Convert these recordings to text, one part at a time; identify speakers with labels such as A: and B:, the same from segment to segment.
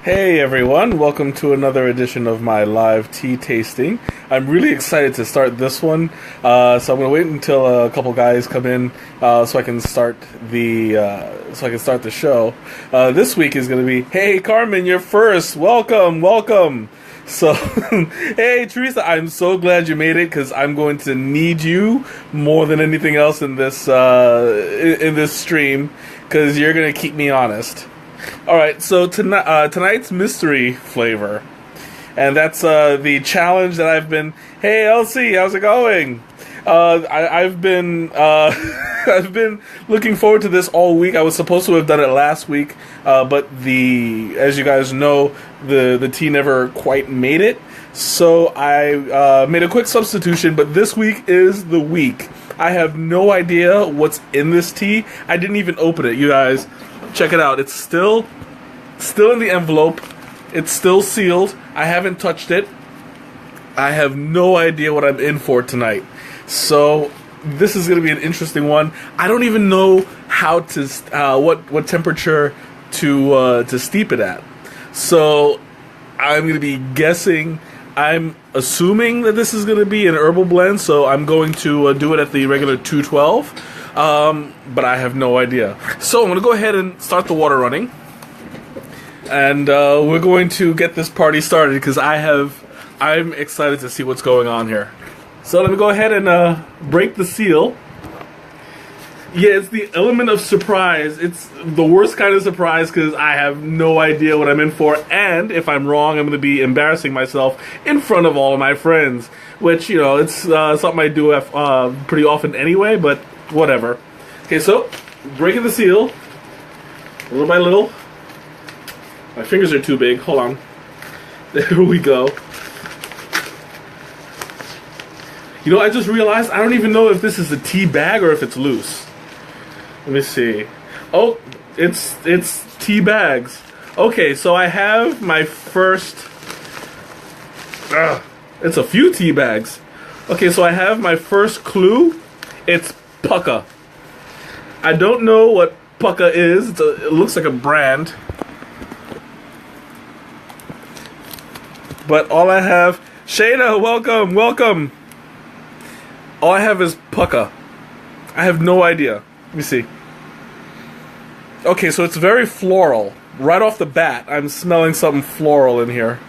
A: Hey everyone, welcome to another edition of my live tea tasting. I'm really excited to start this one, so I'm going to wait until a couple guys come in so I can start the show. This week is going to be, hey Carmen, you're first. Welcome. So, hey Teresa, I'm so glad you made it because I'm going to need you more than anything else in this stream because you're going to keep me honest. Alright, so tonight's mystery flavor. And that's the challenge that I've been... Hey, Elsie, how's it going? I've been I've been looking forward to this all week. I was supposed to have done it last week, but as you guys know, the tea never quite made it. So I made a quick substitution, but this week is the week. I have no idea what's in this tea. I didn't even open it, you guys. Check it out. It's still in the envelope. It's still sealed. I haven't touched it. I have no idea what I'm in for tonight. So this is going to be an interesting one. I don't even know how to what temperature to steep it at. So I'm going to be guessing. I'm assuming that this is going to be an herbal blend, so I'm going to do it at the regular 212. But I have no idea. So I'm going to go ahead and start the water running. And we're going to get this party started because I'm excited to see what's going on here. So let me go ahead and break the seal. Yeah, it's the element of surprise. It's the worst kind of surprise because I have no idea what I'm in for. And if I'm wrong, I'm going to be embarrassing myself in front of all of my friends. Which, you know, it's something I do pretty often anyway, but whatever. Okay, so breaking the seal, little by little. My fingers are too big. Hold on. There we go. You know, I just realized I don't even know if this is a tea bag or if it's loose. Let me see. Oh, it's tea bags. Okay, so I have my first. It's a few tea bags. Okay, so I have my first clue. It's Pucka. I don't know what Pucka is. It looks like a brand. But all I have... Shayna, welcome. All I have is Pucka. I have no idea. Let me see. Okay, so it's very floral. Right off the bat, I'm smelling something floral in here.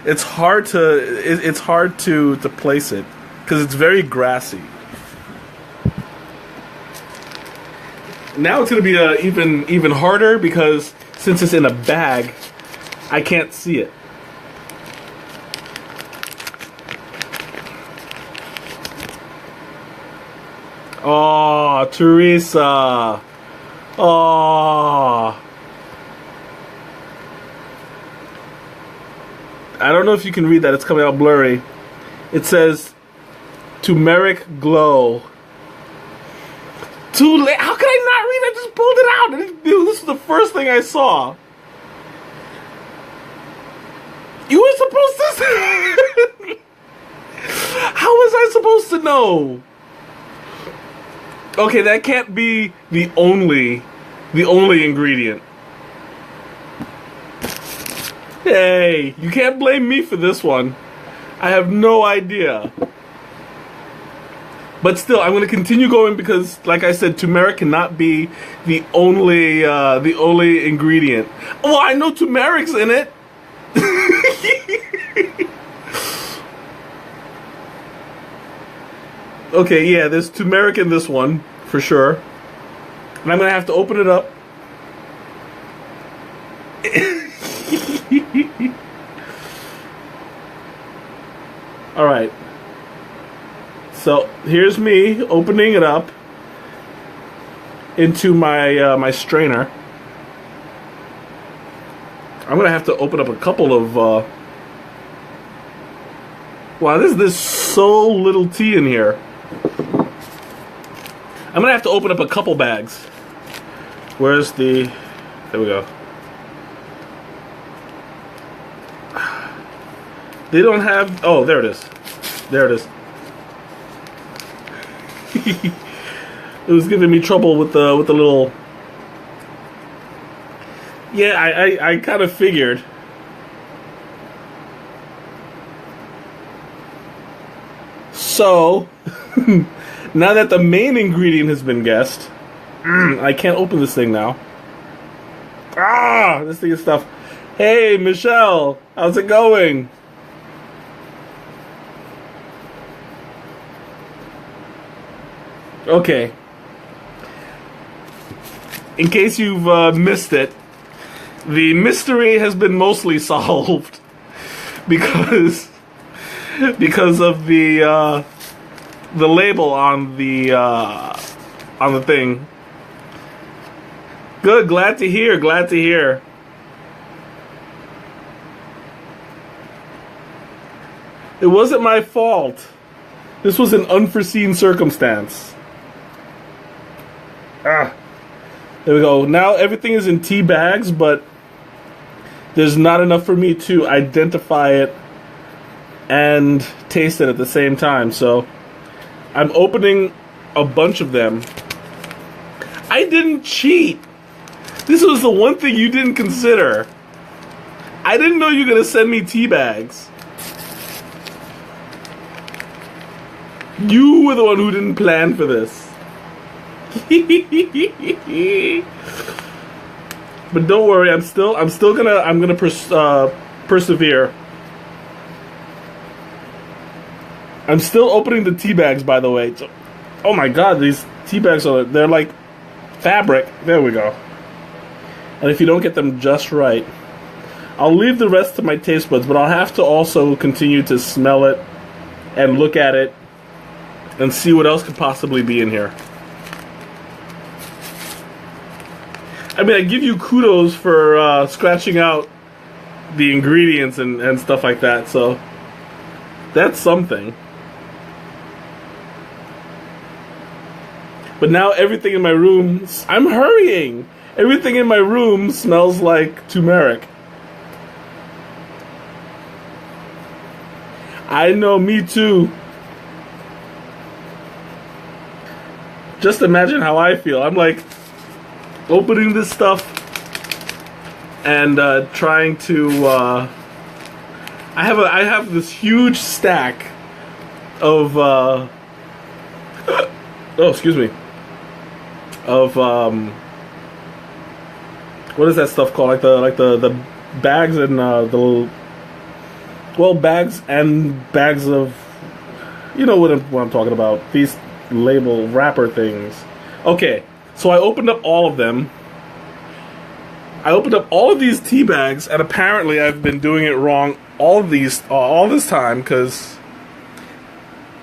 A: It's hard to place it because it's very grassy. Now it's going to be even harder because since it's in a bag, I can't see it. Oh, Teresa. Oh. I don't know if you can read that. It's coming out blurry. It says turmeric glow. Too late. How could I not read? I just pulled it out. This is the first thing I saw. You were supposed to say. How was I supposed to know? Okay, that can't be the only ingredient. Hey, you can't blame me for this one. I have no idea. But still, I'm going to continue going because, like I said, turmeric cannot be the only ingredient. Well, I know turmeric's in it. Okay, yeah, there's turmeric in this one, for sure. And I'm going to have to open it up. Alright. So, here's me opening it up into my strainer. I'm going to have to open up a couple of... Wow, there's so little tea in here. I'm going to have to open up a couple bags. Where's the... There we go. They don't have... Oh, there it is. There it is. It was giving me trouble with the little Yeah, I kind of figured. So, now that the main ingredient has been guessed, I can't open this thing now. Ah, this thing is stuff. Hey, Michelle, how's it going? Okay. In case you've missed it, the mystery has been mostly solved because of the label on the thing. Good, glad to hear, glad to hear. It wasn't my fault. This was an unforeseen circumstance. Ah. There we go. Now everything is in tea bags, but there's not enough for me to identify it and taste it at the same time. So I'm opening a bunch of them. I didn't cheat. This was the one thing you didn't consider. I didn't know you were going to send me tea bags. You were the one who didn't plan for this. But don't worry, I'm gonna persevere. I'm still opening the tea bags, by the way. So, oh my god, these tea bags they're like fabric. There we go. And if you don't get them just right, I'll leave the rest to my taste buds, but I'll have to also continue to smell it and look at it and see what else could possibly be in here. I mean, I give you kudos for scratching out the ingredients and stuff like that, so that's something. But now everything in my room, I'm hurrying! Everything in my room smells like turmeric. I know, me too. Just imagine how I feel. I'm like opening this stuff and trying to I have this huge stack of oh, excuse me, of what is that stuff called, like the bags and the, well, bags and bags of, you know what I'm talking about, these label wrapper things. Okay, so I opened up all of them. I opened up all of these tea bags, and apparently I've been doing it wrong all this time, because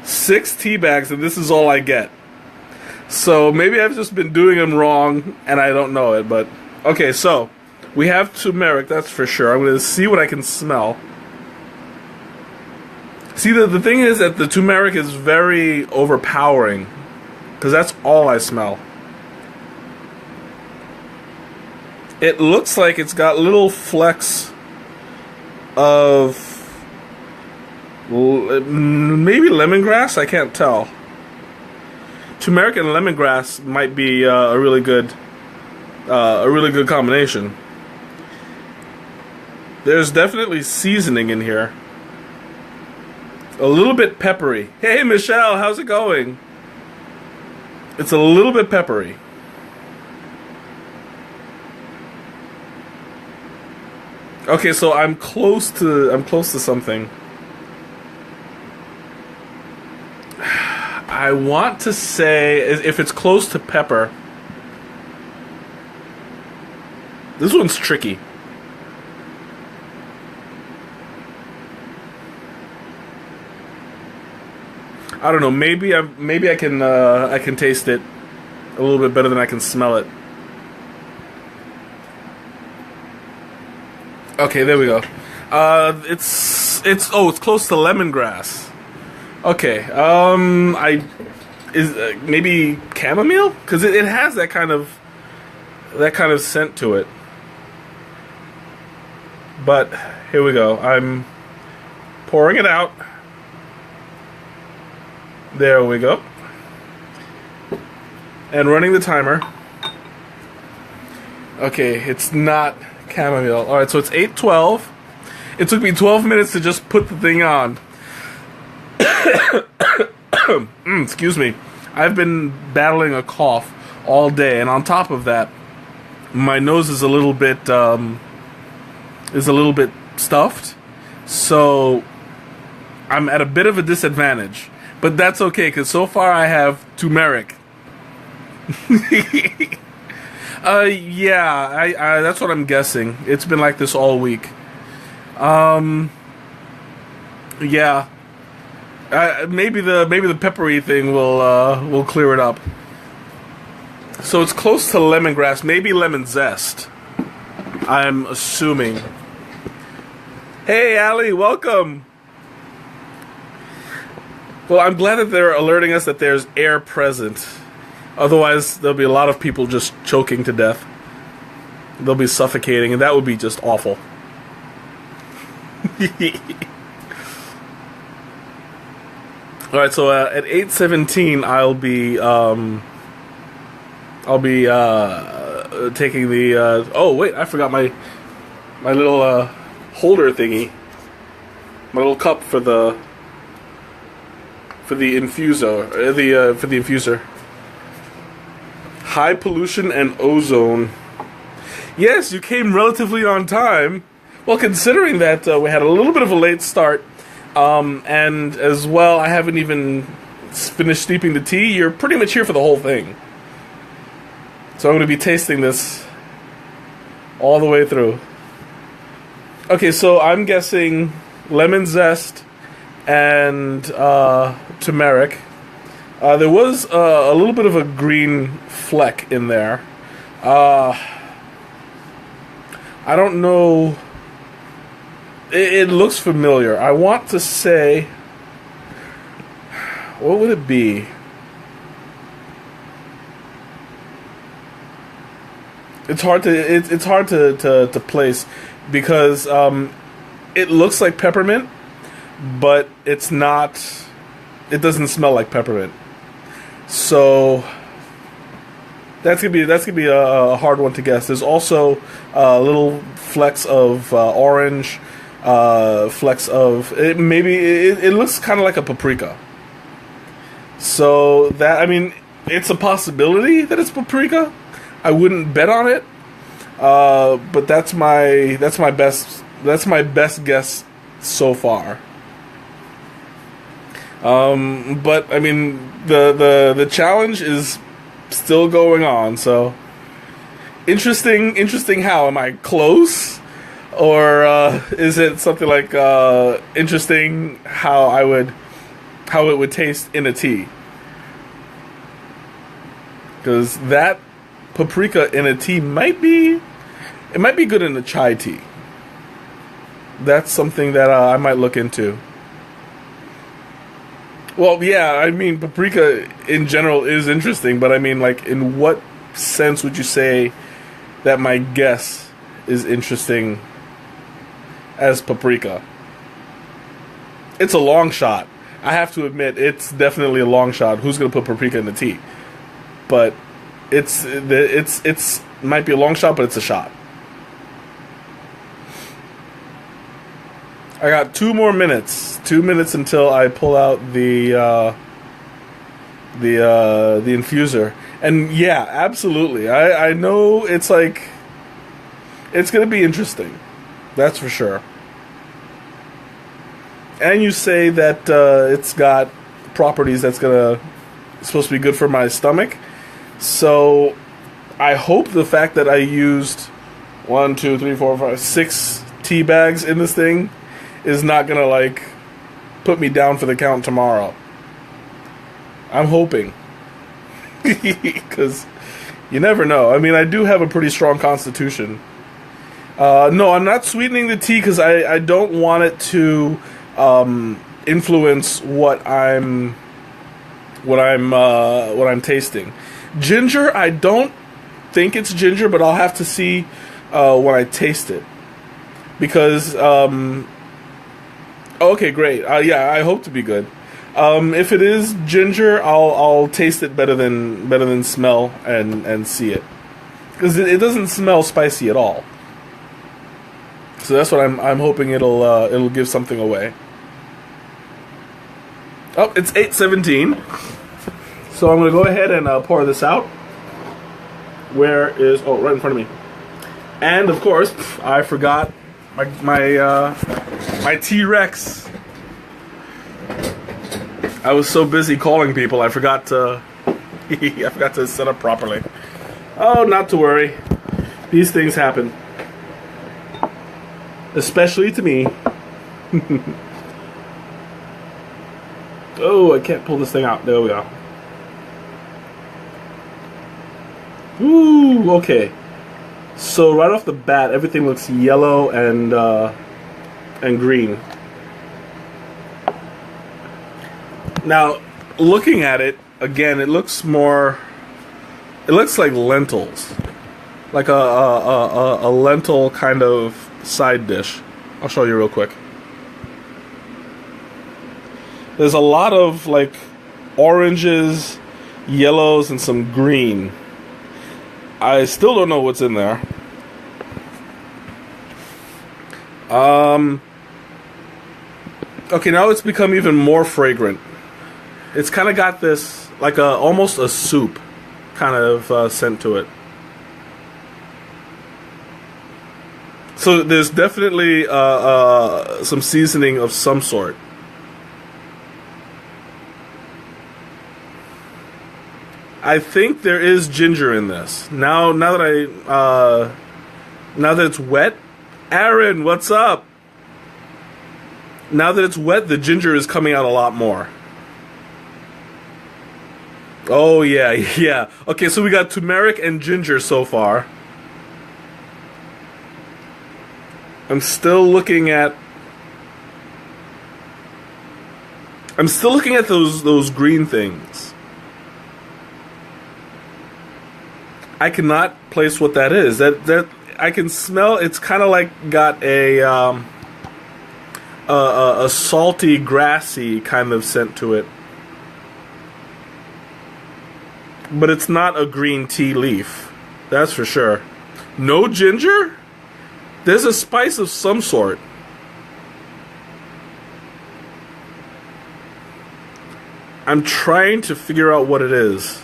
A: 6 tea bags and this is all I get. So maybe I've just been doing them wrong and I don't know it, but okay, so we have turmeric, that's for sure. I'm going to see what I can smell. See, the thing is that the turmeric is very overpowering, because that's all I smell. It looks like it's got little flecks of maybe lemongrass, I can't tell. Turmeric and lemongrass might be a really good combination. There's definitely seasoning in here. A little bit peppery. Hey Michelle, how's it going? It's a little bit peppery. Okay, so I'm close to something. I want to say, if it's close to pepper. This one's tricky. I don't know. Maybe I can taste it a little bit better than I can smell it. Okay, there we go. It's close to lemongrass. Okay. Maybe chamomile, because it has that kind of scent to it. But here we go. I'm pouring it out. There we go. And running the timer. Okay, it's not chamomile. All right, so it's 8:12. It took me 12 minutes to just put the thing on. Excuse me. I've been battling a cough all day, and on top of that, my nose is a little bit stuffed, so I'm at a bit of a disadvantage. But that's okay, because so far I have turmeric. Yeah, I that's what I'm guessing. It's been like this all week. Yeah. Maybe the peppery thing will clear it up. So it's close to lemongrass, maybe lemon zest, I'm assuming. Hey, Allie, welcome. Well, I'm glad that they're alerting us that there's air present. Otherwise, there'll be a lot of people just choking to death. They'll be suffocating, and that would be just awful. Alright, so at 8:17, I'll be taking the oh wait, I forgot my little holder thingy, my little cup for the infuser, for the infuser. High pollution and ozone. Yes, you came relatively on time. Well, considering that we had a little bit of a late start, and as well, I haven't even finished steeping the tea. You're pretty much here for the whole thing. So I'm going to be tasting this all the way through. Okay, so I'm guessing lemon zest and turmeric. There was a little bit of a green fleck in there. I don't know. It looks familiar. I want to say, what would it be? It's hard to place because it looks like peppermint, but it's not. It doesn't smell like peppermint. So that's gonna be a hard one to guess. There's also little flecks of orange, flecks of it. Maybe it looks kind of like a paprika. So that, I mean, it's a possibility that it's paprika. I wouldn't bet on it, but that's my best guess so far. But I mean, the challenge is still going on. So interesting. How am I close, or is it something like interesting how it would taste in a tea? Because that paprika in a tea might be good in a chai tea. That's something that I might look into. Well, yeah, I mean, paprika in general is interesting, but I mean, like, in what sense would you say that my guess is interesting as paprika? It's a long shot. I have to admit, it's definitely a long shot. Who's going to put paprika in the tea? But it's might be a long shot, but it's a shot. I got 2 more minutes. 2 minutes until I pull out the infuser. And yeah, absolutely. I know it's like, it's gonna be interesting. That's for sure. And you say that it's got properties that's supposed to be good for my stomach. So I hope the fact that I used 1, 2, 3, 4, 5, 6 tea bags in this thing is not gonna like put me down for the count tomorrow. I'm hoping. Because you never know. I mean, I do have a pretty strong constitution. No, I'm not sweetening the tea because I don't want it to influence what I'm tasting. Ginger, I don't think it's ginger, but I'll have to see when I taste it. Because okay, great. Yeah, I hope to be good. If it is ginger, I'll taste it better than smell and see it, because it doesn't smell spicy at all. So that's what I'm hoping it'll give something away. Oh, it's 8:17. So I'm gonna go ahead and pour this out. Where is right in front of me? And of course, I forgot my T-Rex. I was so busy calling people, I forgot to I forgot to set up properly. Oh, not to worry. These things happen. Especially to me. Oh, I can't pull this thing out. There we go. Ooh, okay. So right off the bat, everything looks yellow and green. Now, looking at it again, it looks like lentils, like a lentil kind of side dish. I'll show you real quick. There's a lot of like oranges, yellows, and some green. I still don't know what's in there. Okay, now it's become even more fragrant. It's kind of got this, like almost a soup kind of scent to it. So there's definitely some seasoning of some sort. I think there is ginger in this. Now that it's wet, Aaron, what's up? Now that it's wet, the ginger is coming out a lot more. Oh yeah, yeah. Okay, so we got turmeric and ginger so far. I'm still looking at those green things. I cannot place what that is. That I can smell. It's kind of like got a salty, grassy kind of scent to it, but it's not a green tea leaf. That's for sure. No ginger? There's a spice of some sort. I'm trying to figure out what it is.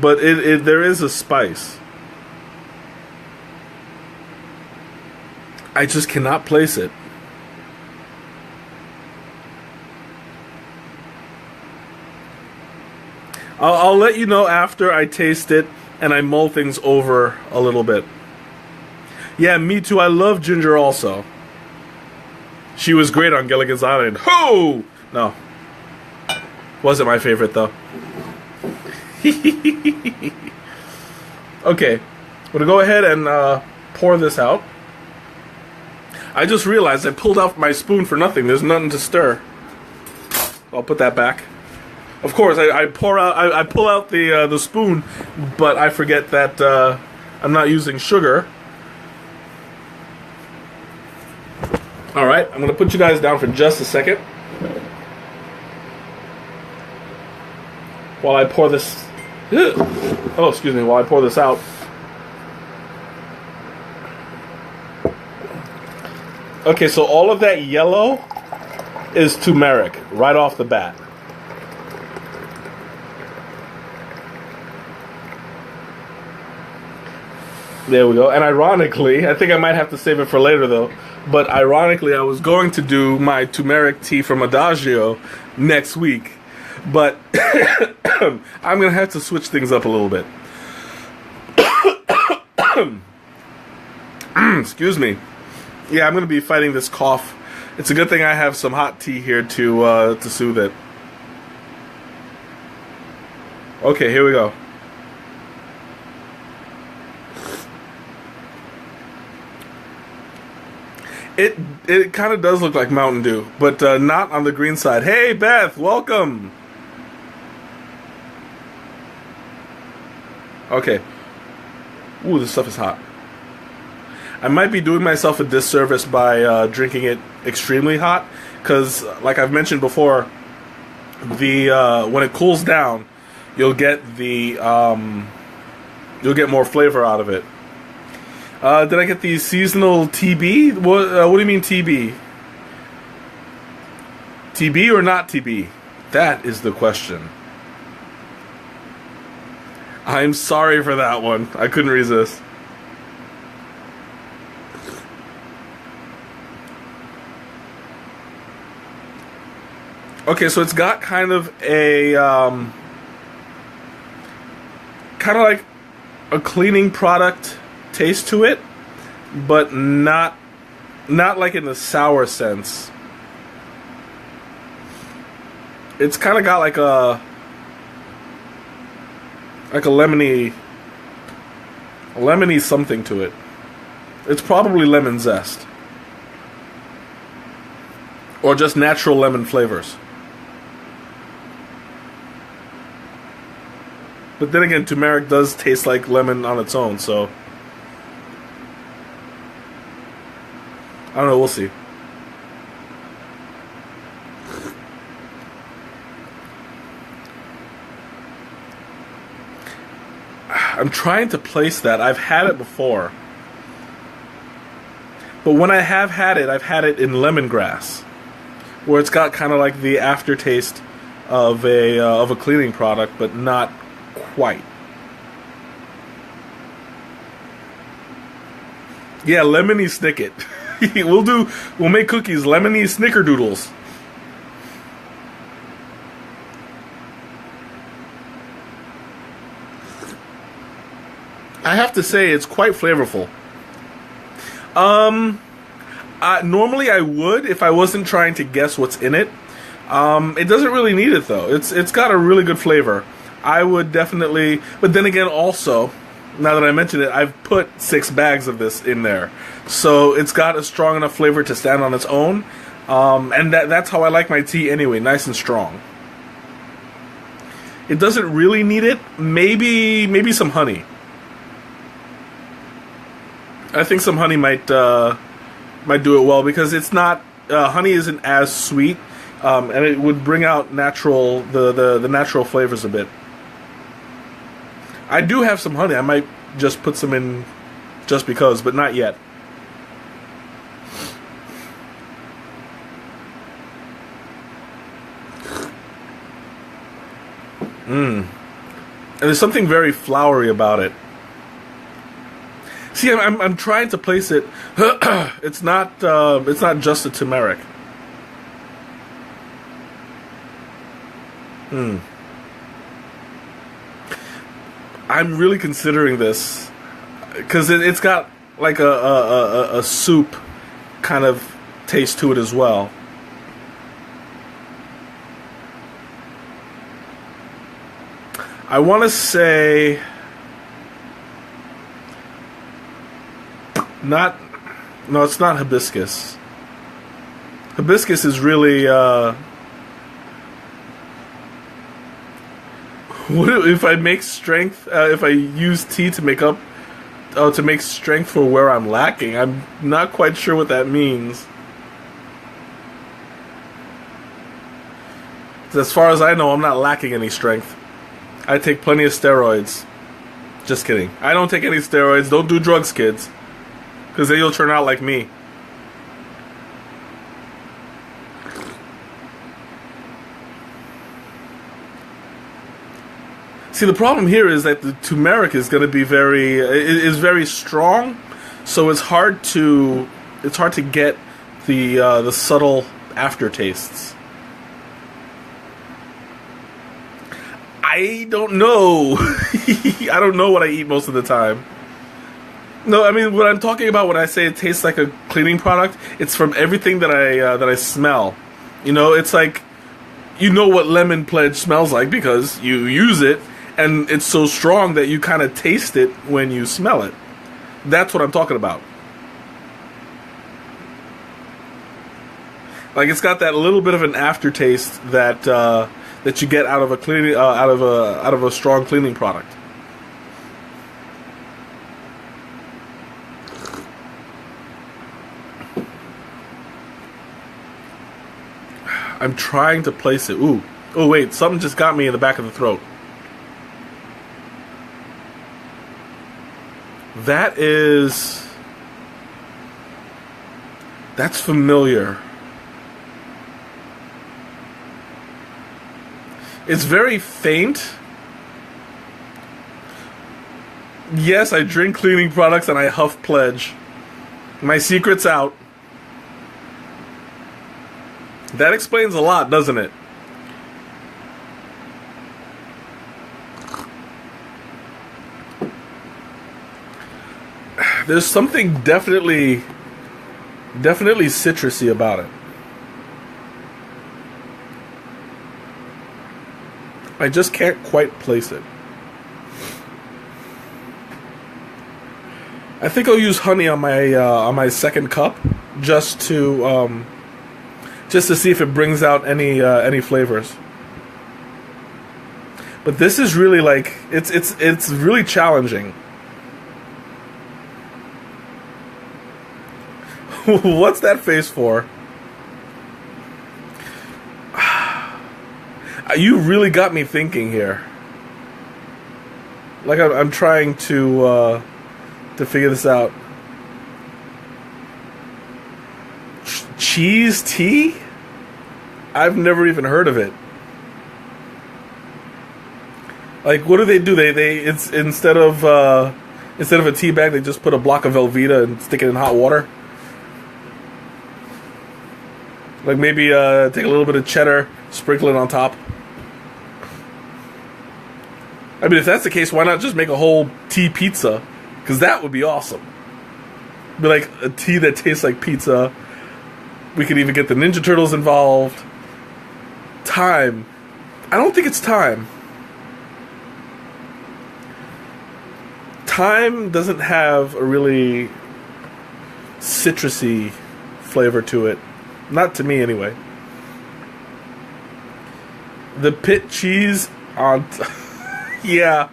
A: But there is a spice. I just cannot place it. I'll let you know after I taste it and I mull things over a little bit. Yeah, me too. I love ginger also. She was great on Gilligan's Island. Ho! No. Wasn't my favorite though. Okay, I'm gonna go ahead and pour this out. I just realized I pulled out my spoon for nothing. There's nothing to stir. I'll put that back. Of course, I pull out the spoon, but I forget that I'm not using sugar. All right, I'm gonna put you guys down for just a second while I pour this. Oh, excuse me, while I pour this out. Okay, so all of that yellow is turmeric right off the bat. There we go. And ironically, I think I might have to save it for later though, but ironically I was going to do my turmeric tea from Adagio next week. But I'm going to have to switch things up a little bit. Excuse me. Yeah, I'm going to be fighting this cough. It's a good thing I have some hot tea here to soothe it. Okay, here we go. It kind of does look like Mountain Dew, but not on the green side. Hey, Beth, welcome. Okay. Ooh, this stuff is hot. I might be doing myself a disservice by drinking it extremely hot, because, like I've mentioned before, the when it cools down, you'll get the You'll get more flavor out of it. Did I get the seasonal TB? What do you mean TB? TB or not TB? That is the question. I'm sorry for that one. I couldn't resist. Okay, so it's got kind of a kind of like a cleaning product taste to it, but not like in the sour sense. It's kind of got like a lemony something to it. It's probably lemon zest or just natural lemon flavors. But then again, turmeric does taste like lemon on its own, so I don't know, we'll see. I'm trying to place that. I've had it before. But when I have had it, I've had it in lemongrass, where it's got kind of like the aftertaste of a cleaning product, but not quite. Yeah, lemony snicket. We'll make cookies, lemony snickerdoodles. I have to say it's quite flavorful. Normally I would if I wasn't trying to guess what's in it. It doesn't really need it though. It's got a really good flavor. I would definitely, but then again also, now that I mention it, I've put 6 bags of this in there. So it's got a strong enough flavor to stand on its own. And that's how I like my tea anyway, nice and strong. It doesn't really need it. Maybe some honey. I think some honey might do it well because it's not honey isn't as sweet, and it would bring out the natural flavors a bit. I do have some honey. I might just put some in just because, but not yet. And there's something very flowery about it. See, I'm trying to place it. It's not just a turmeric. I'm really considering this because it's got like a soup kind of taste to it as well. I want to say no, it's not hibiscus. Hibiscus is really what if I make strength? If I use tea to make strength for where I'm lacking, I'm not quite sure what that means. As far as I know, I'm not lacking any strength. I take plenty of steroids. Just kidding. I don't take any steroids. Don't do drugs, kids. Because then you'll turn out like me. See, the problem here is that the turmeric is going to be very strong, so it's hard to get the subtle aftertastes. I don't know. I don't know what I eat most of the time. No, I mean, what I'm talking about when I say it tastes like a cleaning product, it's from everything that I smell. You know, it's like, you know what Lemon Pledge smells like because you use it, and it's so strong that you kind of taste it when you smell it. That's what I'm talking about. Like, it's got that little bit of an aftertaste that you get out of a cleaning out of a strong cleaning product. I'm trying to place it. Ooh. Oh, wait. Something just got me in the back of the throat. That's familiar. It's very faint. Yes, I drink cleaning products and I huff pledge. My secret's out. That explains a lot, doesn't it? There's something definitely citrusy about it. I just can't quite place it. I think I'll use honey on my second cup just to see if it brings out any flavors. But this is really like it's really challenging. What's that face for? You really got me thinking here. Like I'm trying to figure this out. Cheese tea? I've never even heard of it. Like, what do? It's instead of a tea bag, they just put a block of Velveeta and stick it in hot water. Like maybe take a little bit of cheddar, sprinkle it on top. I mean, if that's the case, why not just make a whole tea pizza? Because that would be awesome. Be like a tea that tastes like pizza. We could even get the Ninja Turtles involved. Thyme. I don't think it's thyme. Thyme doesn't have a really citrusy flavor to it. Not to me, anyway. The pit cheese on... yeah.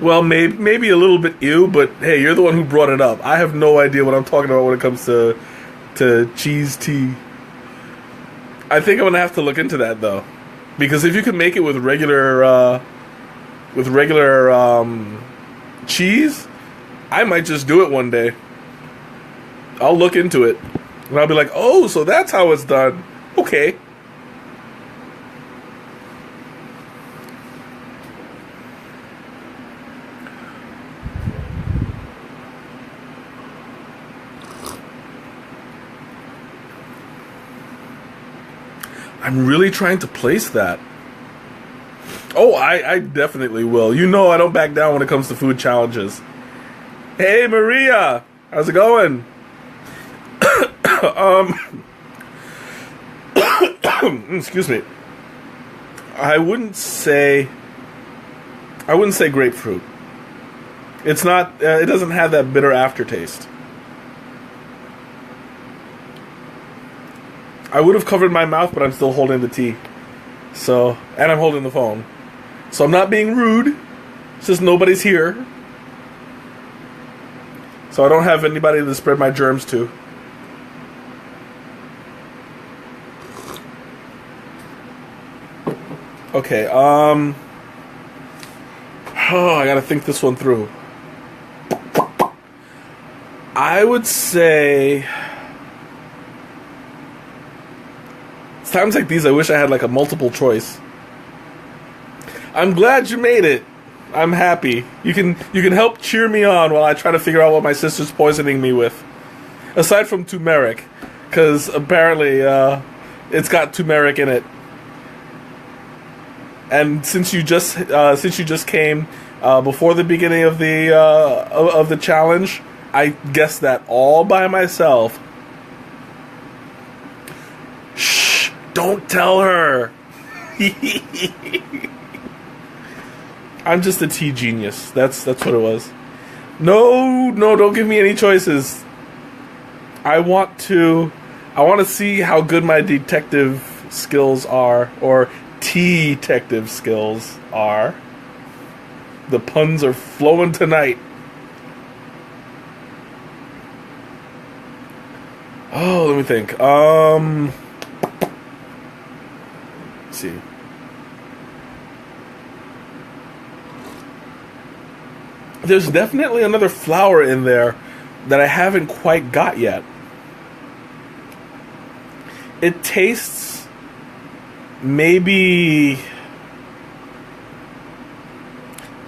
A: Well, maybe a little bit ew, but hey, you're the one who brought it up. I have no idea what I'm talking about when it comes to cheese tea. I think I'm gonna have to look into that though, because if you could make it with regular cheese, I might just do it one day. I'll look into it, and I'll be like, oh, so that's how it's done. Okay. I'm really trying to place that. Oh, I definitely will. You know I don't back down when it comes to food challenges. Hey, Maria! How's it going? Excuse me. I wouldn't say grapefruit. It's not, it doesn't have that bitter aftertaste. I would have covered my mouth, but I'm still holding the tea. So, and I'm holding the phone. So I'm not being rude. It's just nobody's here. So I don't have anybody to spread my germs to. Okay, oh, I gotta think this one through. I would say... times like these, I wish I had like a multiple choice. I'm glad you made it. I'm happy. You can help cheer me on while I try to figure out what my sister's poisoning me with. Aside from turmeric, because apparently it's got turmeric in it. And since you just came before the beginning of the challenge, I guessed that all by myself. Don't tell her. I'm just a tea genius. That's what it was. No, don't give me any choices. I want to see how good my detective skills are, or tea-tective skills are. The puns are flowing tonight. Oh, let me think. See. There's definitely another flower in there that I haven't quite got yet. It tastes maybe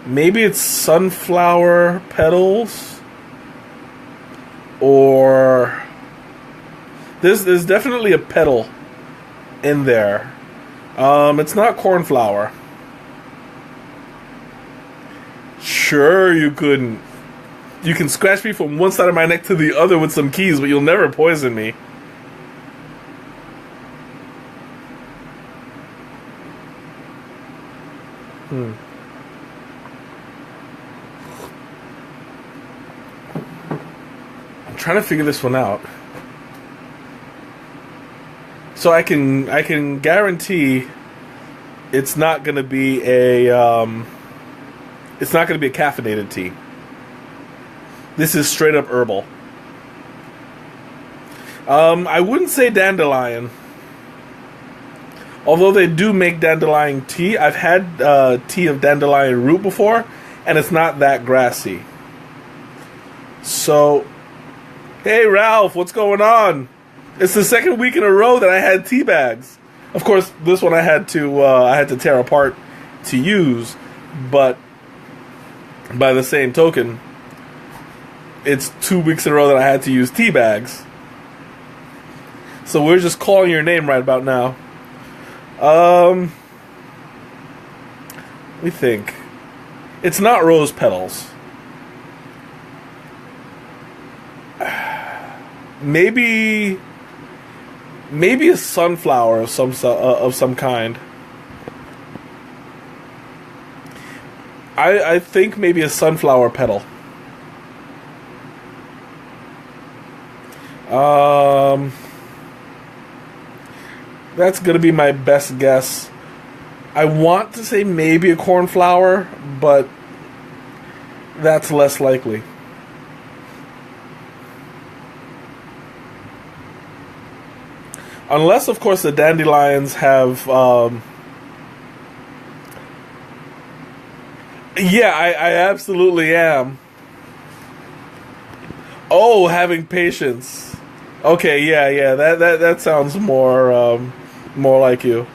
A: it's sunflower petals, or there's definitely a petal in there. It's not cornflower. Sure, you couldn't. You can scratch me from one side of my neck to the other with some keys, but you'll never poison me. I'm trying to figure this one out. So I can guarantee it's not going to be it's not going to be a caffeinated tea. This is straight up herbal. I wouldn't say dandelion. Although they do make dandelion tea. I've had tea of dandelion root before, and it's not that grassy. So, hey Ralph, what's going on? It's the second week in a row that I had tea bags. Of course, this one I had to tear apart to use, but by the same token, it's 2 weeks in a row that I had to use tea bags. So we're just calling your name right about now. Let me think. It's not rose petals. Maybe a sunflower of some kind. I think maybe a sunflower petal. That's gonna be my best guess. I want to say maybe a cornflower, but that's less likely. Unless, of course, the dandelions have... yeah, I absolutely am. Oh, having patience. Okay, yeah, that sounds more like you.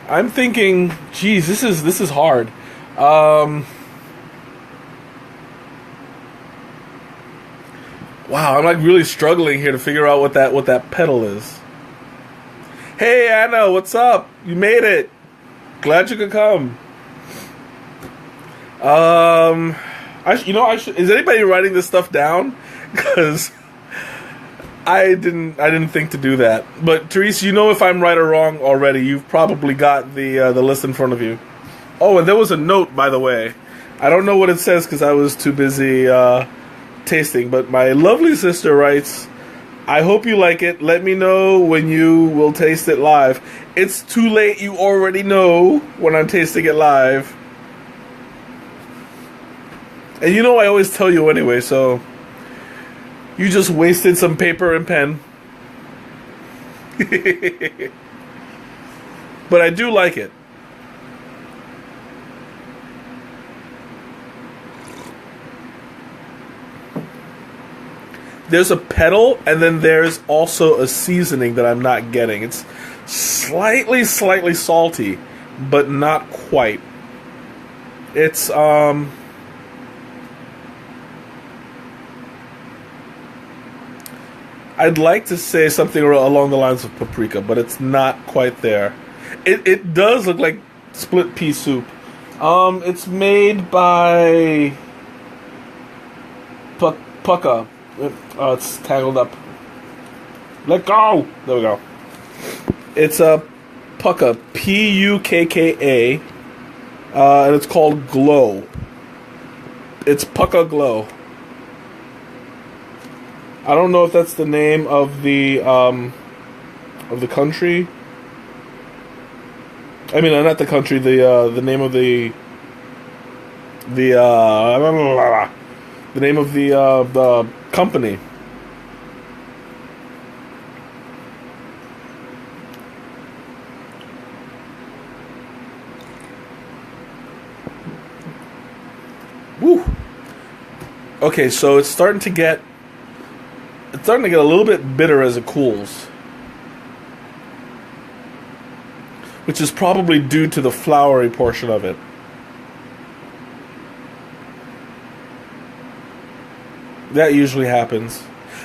A: I'm thinking, geez, this is hard. Wow, I'm like really struggling here to figure out what that pedal is. Hey Anna, what's up? You made it. Glad you could come. Is anybody writing this stuff down? Because I didn't think to do that. But Therese, you know if I'm right or wrong already. You've probably got the list in front of you. Oh, and there was a note, by the way. I don't know what it says because I was too busy tasting. But my lovely sister writes, I hope you like it. Let me know when you will taste it live. It's too late. You already know when I'm tasting it live. And you know I always tell you anyway, so you just wasted some paper and pen. But I do like it. There's a petal, and then there's also a seasoning that I'm not getting. It's slightly salty, but not quite. It's, I'd like to say something along the lines of paprika, but it's not quite there. It does look like split pea soup. It's made by Pucka. Oh, it's tangled up. Let go! There we go. It's a Pucka, Pukka, and it's called Glow. It's Pucka Glow. I don't know if that's the name of the country. I mean, not the country. The name of the name of the company. Woo. Okay, so it's starting to get a little bit bitter as it cools, which is probably due to the flowery portion of it. That usually happens.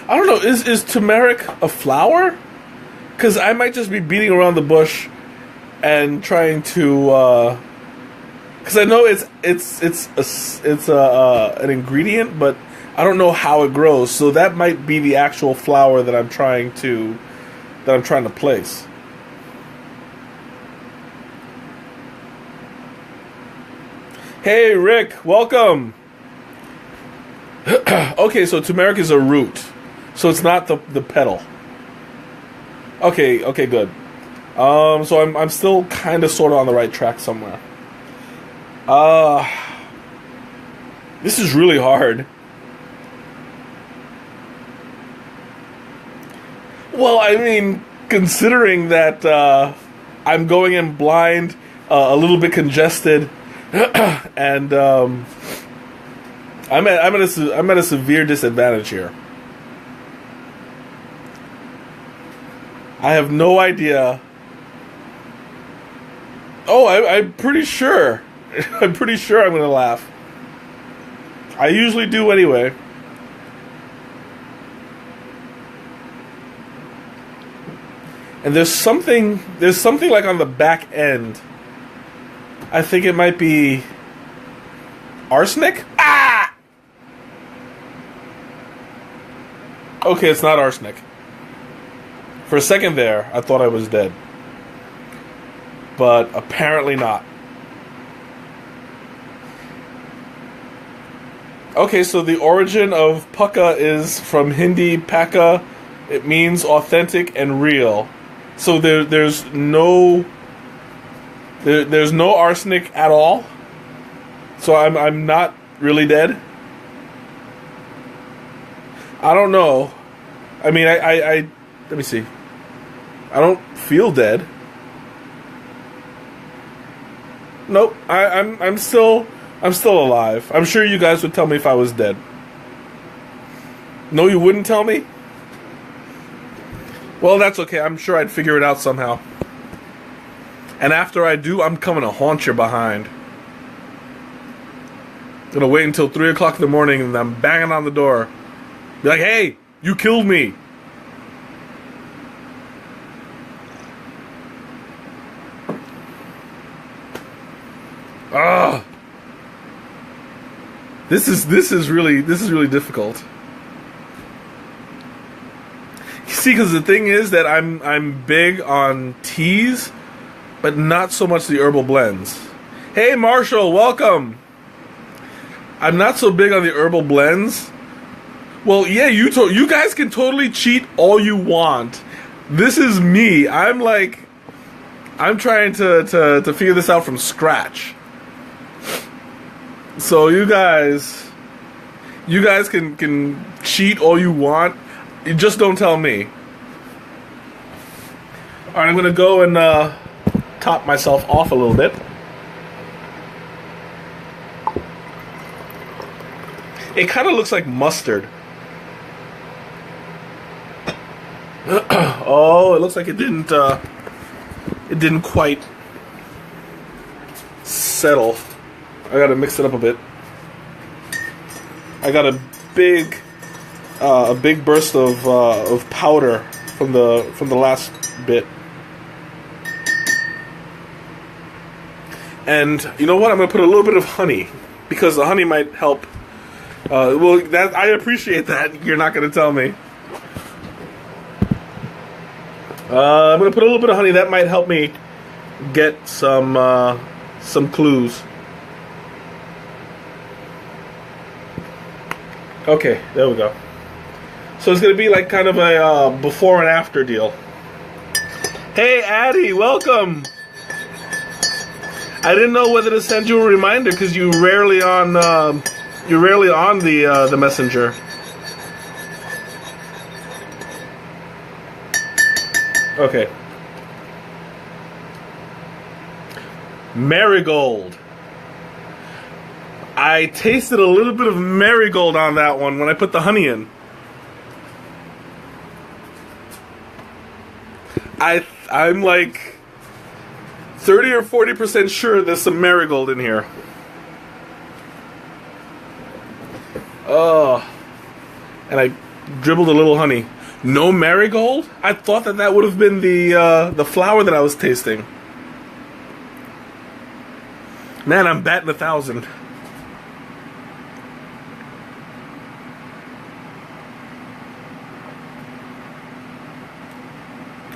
A: I don't know, is turmeric a flower? Because I might just be beating around the bush and trying to, because I know it's an ingredient, but I don't know how it grows. So that might be the actual flower that I'm trying to place. Hey Rick, welcome. Okay, so turmeric is a root, so it's not the petal. Okay, good. So I'm still kind of sort of on the right track somewhere. This is really hard. Well, I mean, considering that I'm going in blind, a little bit congested, and I'm at a severe disadvantage here. I have no idea. Oh, I'm pretty sure. I'm pretty sure I'm going to laugh. I usually do anyway. And there's something like on the back end. I think it might be arsenic? Ah! Okay, it's not arsenic. For a second there, I thought I was dead. But apparently not. Okay, so the origin of Pukka is from Hindi Paka. It means authentic and real. So there's no arsenic at all. So I'm not really dead. I don't know. I mean, I let me see. I don't feel dead. Nope. I'm still alive. I'm sure you guys would tell me if I was dead. No, you wouldn't tell me? Well, that's okay. I'm sure I'd figure it out somehow. And after I do, I'm coming to haunt your behind. I'm gonna wait until 3 o'clock in the morning and I'm banging on the door. Be like, hey, you killed me. Ah. This is really difficult. See, because the thing is that I'm big on teas, but not so much the herbal blends. Hey, Marshall, welcome. I'm not so big on the herbal blends. Well, yeah, you guys can totally cheat all you want. This is me. I'm trying to figure this out from scratch. So you guys can cheat all you want. You just don't tell me. Alright, I'm gonna go and top myself off a little bit. It kind of looks like mustard. Oh, it looks like it didn't quite settle. I gotta mix it up a bit. I got a big burst of powder from the last bit. And you know what? I'm gonna put a little bit of honey because the honey might help. Well, that I appreciate that. You're not gonna tell me. I'm gonna put a little bit of honey. That might help me get some clues. Okay, there we go. So it's gonna be like kind of a before and after deal. Hey, Addie, welcome. I didn't know whether to send you a reminder because you're rarely on the messenger. Okay. Marigold. I tasted a little bit of marigold on that one when I put the honey in. I'm like 30 or 40% sure there's some marigold in here. Oh, and I dribbled a little honey. No marigold? I thought that would have been the flower that I was tasting. Man, I'm batting 1,000.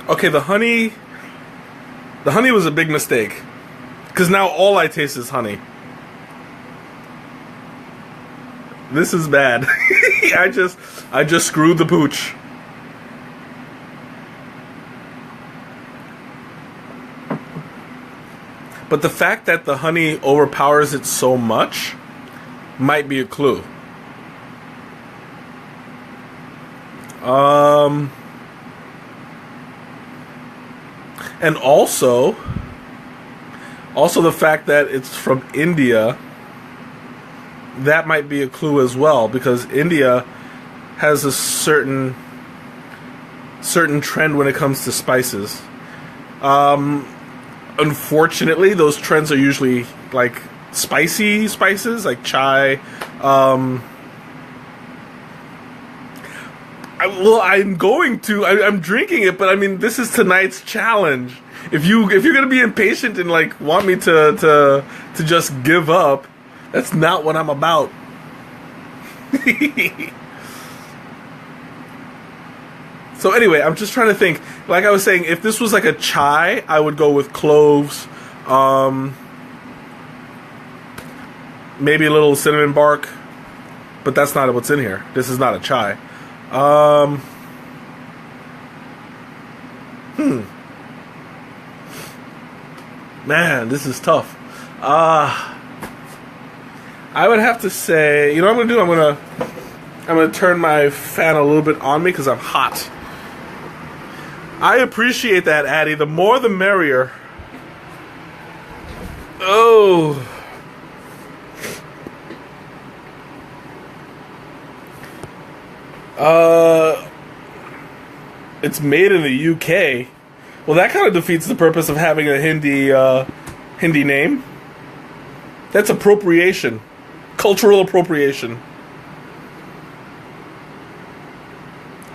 A: Okay, the honey was a big mistake. Because now all I taste is honey. This is bad. I just screwed the pooch. But the fact that the honey overpowers it so much might be a clue. And also the fact that it's from India, that might be a clue as well, because India has a certain trend when it comes to spices. Unfortunately, those trends are usually like spicy spices, like chai. I'm drinking it, but I mean, this is tonight's challenge. If you're gonna be impatient and like want me to just give up, that's not what I'm about. So anyway, I'm just trying to think. Like I was saying, if this was like a chai, I would go with cloves, maybe a little cinnamon bark, but that's not what's in here. This is not a chai. Man, this is tough. I would have to say, you know what I'm gonna do? I'm gonna turn my fan a little bit on me because I'm hot. I appreciate that, Addie. The more the merrier. Oh. It's made in the UK. Well, that kind of defeats the purpose of having a Hindi name. That's appropriation. Cultural appropriation.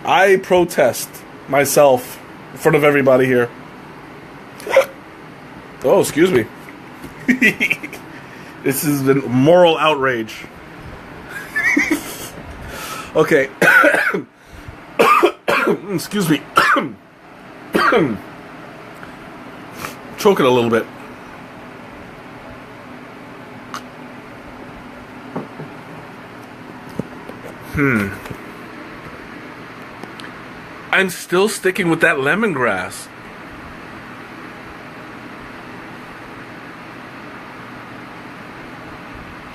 A: I protest myself in front of everybody here. Oh, excuse me. This has been moral outrage. Okay. Excuse me. Choking a little bit. I'm still sticking with that lemongrass.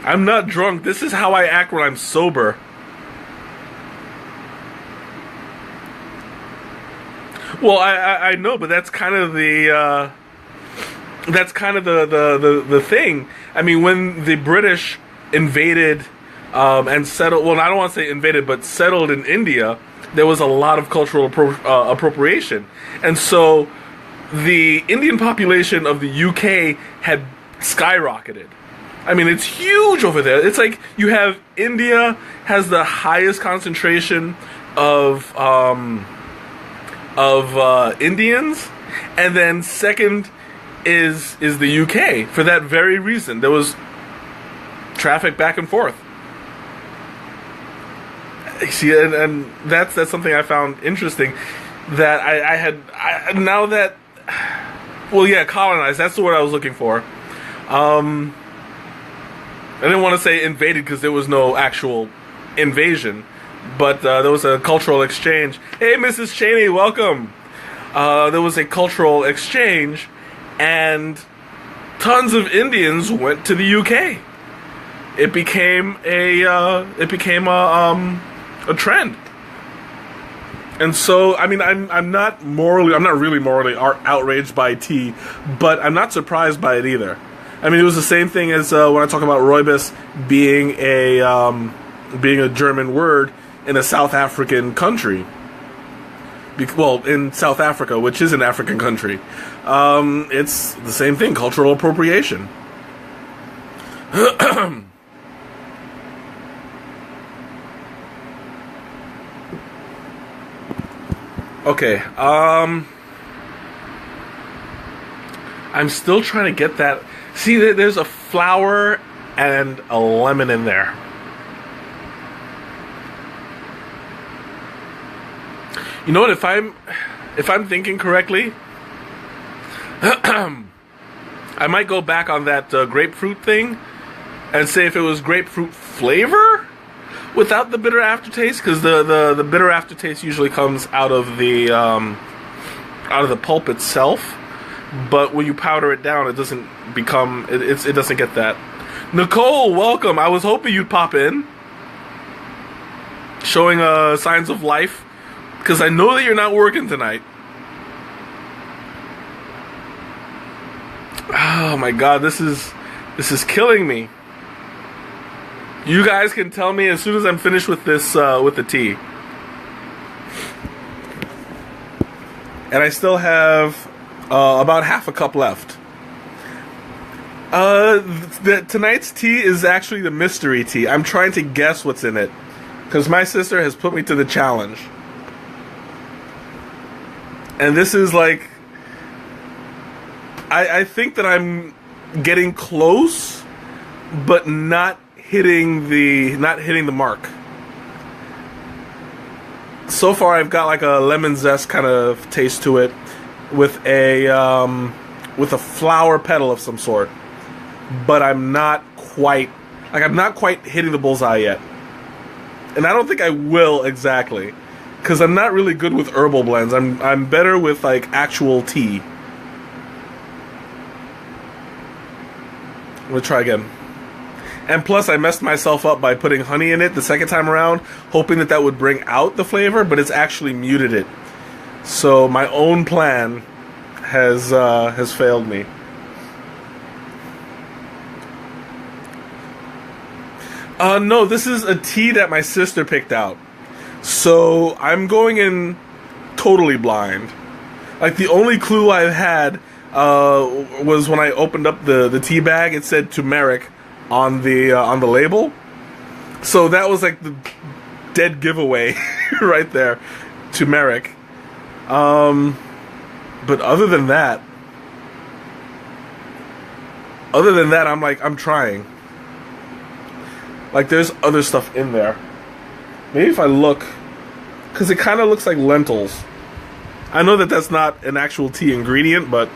A: I'm not drunk. This is how I act when I'm sober. Well, I know, but that's kind of the the thing. I mean, when the British invaded and settled, well, I don't want to say invaded, but settled in India, there was a lot of cultural appropriation. And so the Indian population of the UK had skyrocketed. I mean, it's huge over there. It's like you have India has the highest concentration of Indians, and then second is the UK. For that very reason, there was traffic back and forth. See, and that's something I found interesting. That I had now that, well, yeah, colonized. That's the word I was looking for. I didn't want to say invaded because there was no actual invasion, but there was a cultural exchange. Hey, Mrs. Cheney, welcome. There was a cultural exchange, and tons of Indians went to the UK. It became a trend. And so, I mean, I'm not really morally outraged by tea, but I'm not surprised by it either. I mean, it was the same thing as when I talk about rooibos being a German word in a South African country. Well, in South Africa, which is an African country. It's the same thing, cultural appropriation. Okay, I'm still trying to get that. See, there's a flower and a lemon in there. You know what? If I'm thinking correctly, I might go back on that grapefruit thing and say if it was grapefruit flavor without the bitter aftertaste, because the bitter aftertaste usually comes out of the pulp itself. But when you powder it down, it doesn't become it doesn't get that. Nicole, welcome. I was hoping you'd pop in, showing signs of life. Because I know that you're not working tonight. Oh my god, this is killing me. You guys can tell me as soon as I'm finished with this with the tea. And I still have about half a cup left. Tonight's tea is actually the mystery tea. I'm trying to guess what's in it. Because my sister has put me to the challenge. And this is like, I think that I'm getting close, but not hitting the mark. So far, I've got like a lemon zest kind of taste to it, with a flower petal of some sort. But I'm not quite hitting the bullseye yet, and I don't think I will exactly. Because I'm not really good with herbal blends. I'm better with like actual tea. I'm gonna try again. And plus I messed myself up by putting honey in it the second time around, hoping that would bring out the flavor, but it's actually muted it. So my own plan has failed me. No, this is a tea that my sister picked out. So I'm going in totally blind. Like the only clue I've had was when I opened up the tea bag. It said turmeric on the label. So that was like the dead giveaway right there, turmeric. But other than that, I'm trying. Like there's other stuff in there. Maybe if I look, because it kind of looks like lentils. I know that that's not an actual tea ingredient, but...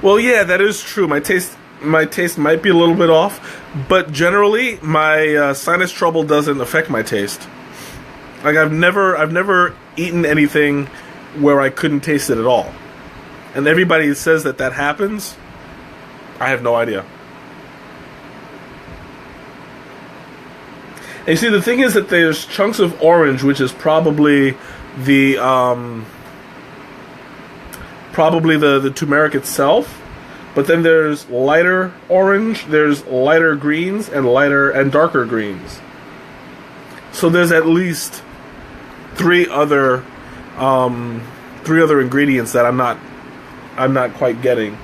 A: Well, yeah, that is true. My taste might be a little bit off, but generally, my sinus trouble doesn't affect my taste. Like, I've never eaten anything where I couldn't taste it at all. And everybody says that happens. I have no idea. And you see, the thing is that there's chunks of orange, which is probably the turmeric itself. But then there's lighter orange, there's lighter greens, and darker greens. So there's at least three other ingredients that I'm not quite getting.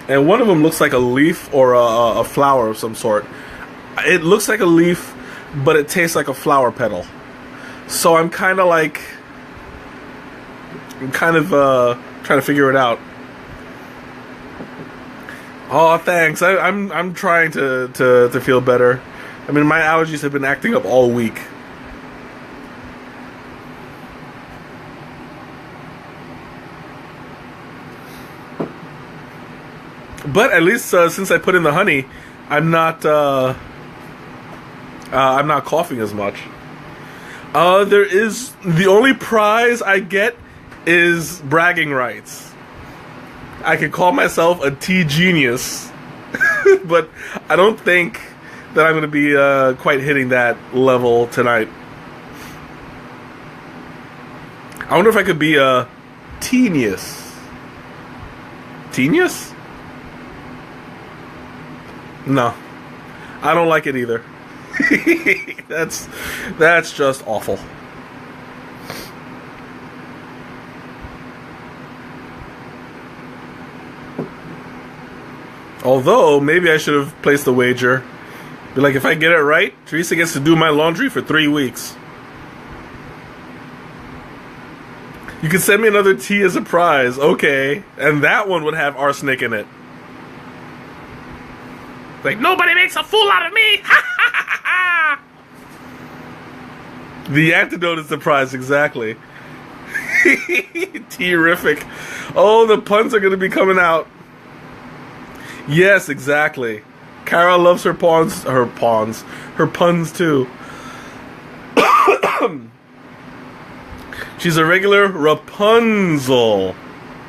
A: And one of them looks like a leaf or a flower of some sort. It looks like a leaf, but it tastes like a flower petal. So I'm kind of trying to figure it out. Oh, thanks. I'm trying to feel better. I mean, my allergies have been acting up all week. But at least since I put in the honey, I'm not coughing as much. There is the only prize I get is bragging rights. I could call myself a tea genius, but I don't think that I'm going to be quite hitting that level tonight. I wonder if I could be a teenius. Genius? No. I don't like it either. That's just awful. Although, maybe I should have placed a wager. Be like, if I get it right, Teresa gets to do my laundry for 3 weeks. You can send me another tea as a prize. Okay. And that one would have arsenic in it. Like, nobody makes a fool out of me! The antidote is the prize, exactly. Terrific. Oh, the puns are going to be coming out. Yes, exactly. Kara loves her puns too. She's a regular Rapunzel.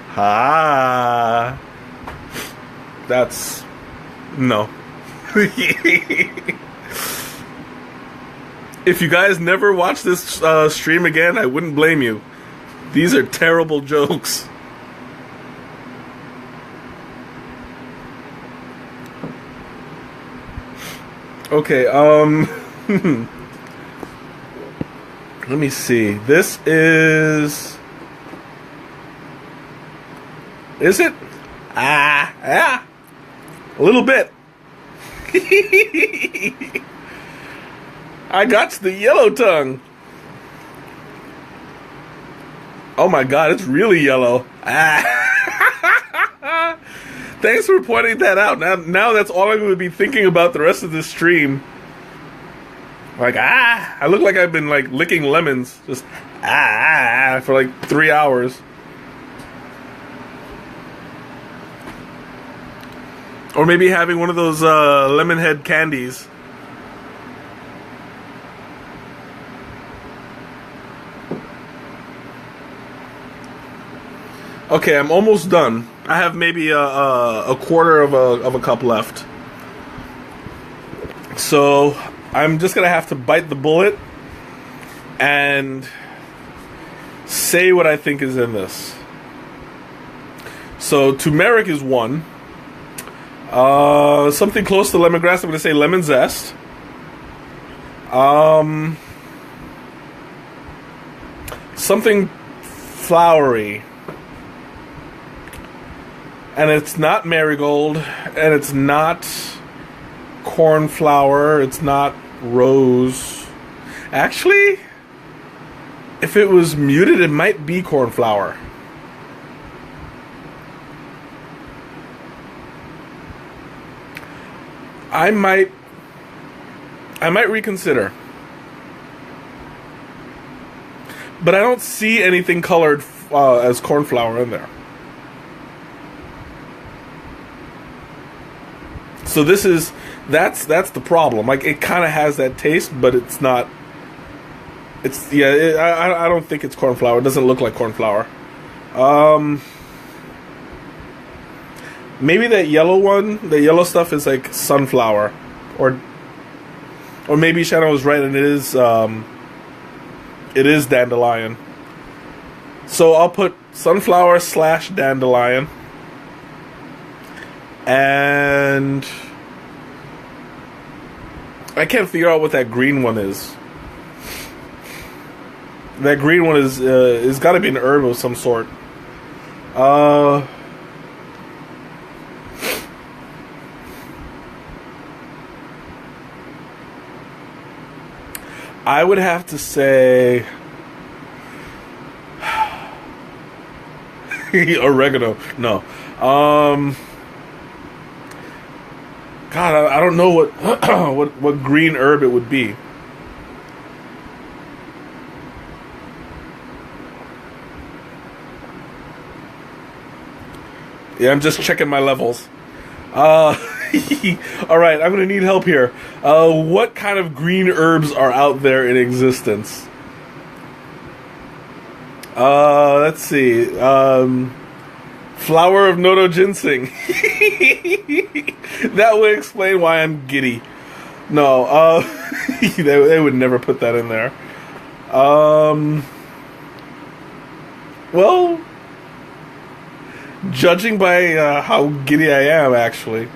A: Ha. That's... no. If you guys never watch this stream again, I wouldn't blame you. These are terrible jokes. Okay, let me see. This is it? Yeah. A little bit. I got the yellow tongue. Oh my god, it's really yellow. Thanks for pointing that out. Now that's all I'm going to be thinking about the rest of this stream. Like, I look like I've been like licking lemons. Just for like 3 hours. Or maybe having one of those lemon head candies. Okay, I'm almost done. I have maybe a quarter of a cup left. So I'm just gonna have to bite the bullet and say what I think is in this. So turmeric is one. Something close to lemongrass. I'm gonna say lemon zest. Something flowery. And it's not marigold, and it's not cornflower, it's not rose. Actually, if it was muted, it might be cornflower. I might reconsider. But I don't see anything colored as cornflower in there. So that's the problem. Like, it kind of has that taste, but it's not. I don't think it's cornflower. It doesn't look like cornflower. Maybe that yellow one, the yellow stuff is like sunflower, or maybe Shannon was right and it is dandelion. So I'll put sunflower / dandelion. And I can't figure out what that green one is. That green one is got to be an herb of some sort. I would have to say oregano. No. God, I don't know what green herb it would be. Yeah, I'm just checking my levels. All right, I'm gonna need help here. What kind of green herbs are out there in existence? Let's see. Flower of Noto ginseng. That would explain why I'm giddy. No, they would never put that in there. Well, Judging by how giddy I am, actually,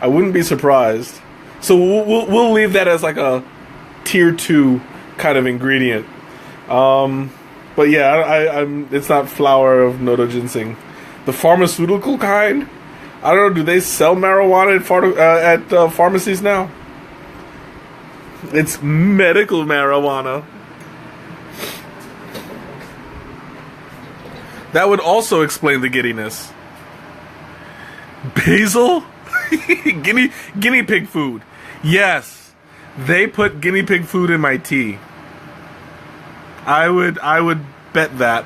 A: I wouldn't be surprised. So we'll leave that as like a tier 2 kind of ingredient. But yeah, I'm. It's not flower of nodo ginseng. The pharmaceutical kind. I don't know. Do they sell marijuana at pharmacies now? It's medical marijuana. That would also explain the giddiness. Basil? guinea pig food. Yes. They put guinea pig food in my tea. I would bet that.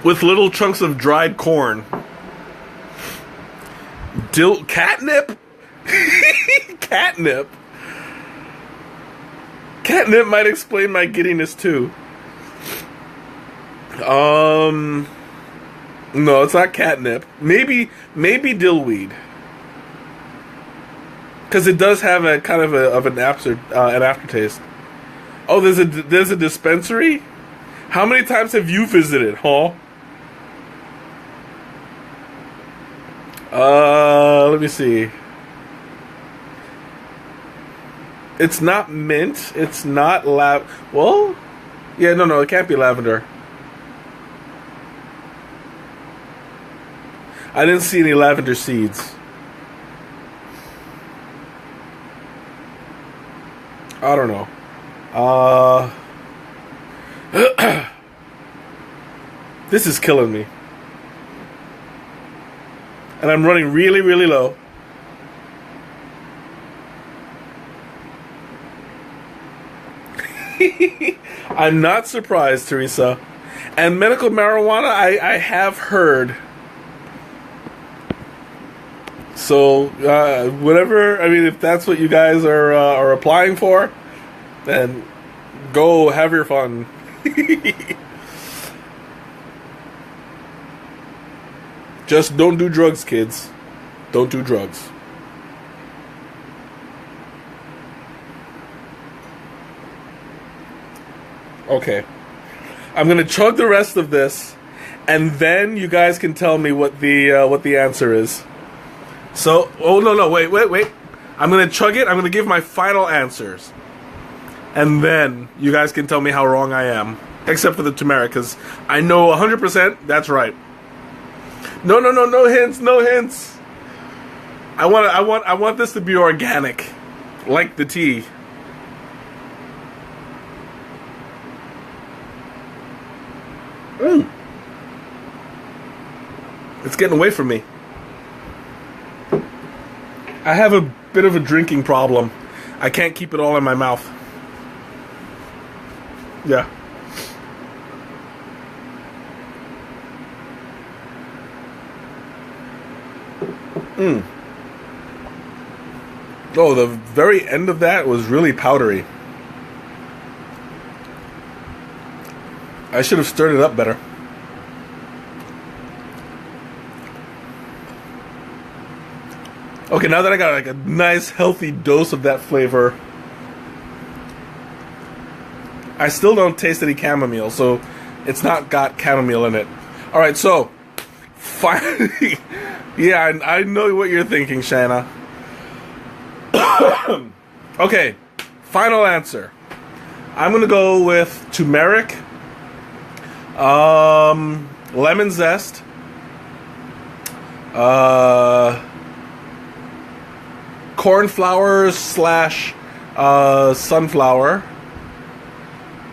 A: With little chunks of dried corn. Catnip? Catnip? Catnip might explain my giddiness too. No, it's not catnip. Maybe dillweed, because it does have a kind of an aftertaste. Oh, there's a dispensary. How many times have you visited, huh? Let me see. It's not mint. It's not well, yeah, no, it can't be lavender. I didn't see any lavender seeds. I don't know. This is killing me. And I'm running really, really low. I'm not surprised, Teresa. And medical marijuana, I have heard. So, whatever, I mean, if that's what you guys are applying for, then go have your fun. Just don't do drugs, kids. Don't do drugs. Okay. I'm gonna chug the rest of this, and then you guys can tell me what the answer is. So, oh no, wait. I'm gonna chug it. I'm gonna give my final answers, and then you guys can tell me how wrong I am, except for the turmeric, because I know 100% that's right. No hints. I want this to be organic, like the tea. It's getting away from me. I have a bit of a drinking problem. I can't keep it all in my mouth. Yeah. Oh, the very end of that was really powdery. I should have stirred it up better. Okay, now that I got like a nice healthy dose of that flavor, I still don't taste any chamomile, so it's not got chamomile in it. Alright, so finally, yeah, I know what you're thinking, Shanna. Okay, final answer. I'm gonna go with turmeric, lemon zest, cornflower / sunflower,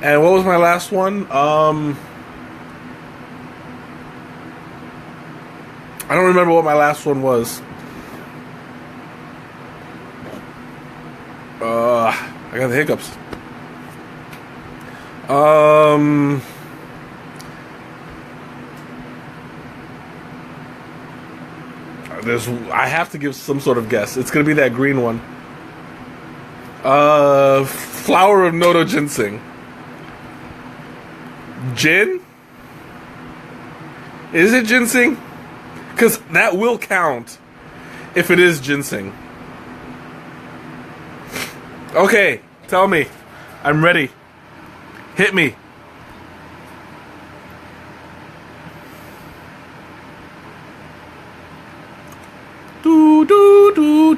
A: and what was my last one? I don't remember what my last one was. I got the hiccups. I have to give some sort of guess. It's gonna be that green one. Flower of nodo ginseng. Gin? Is it ginseng? Because that will count if it is ginseng. Okay, tell me. I'm ready. Hit me.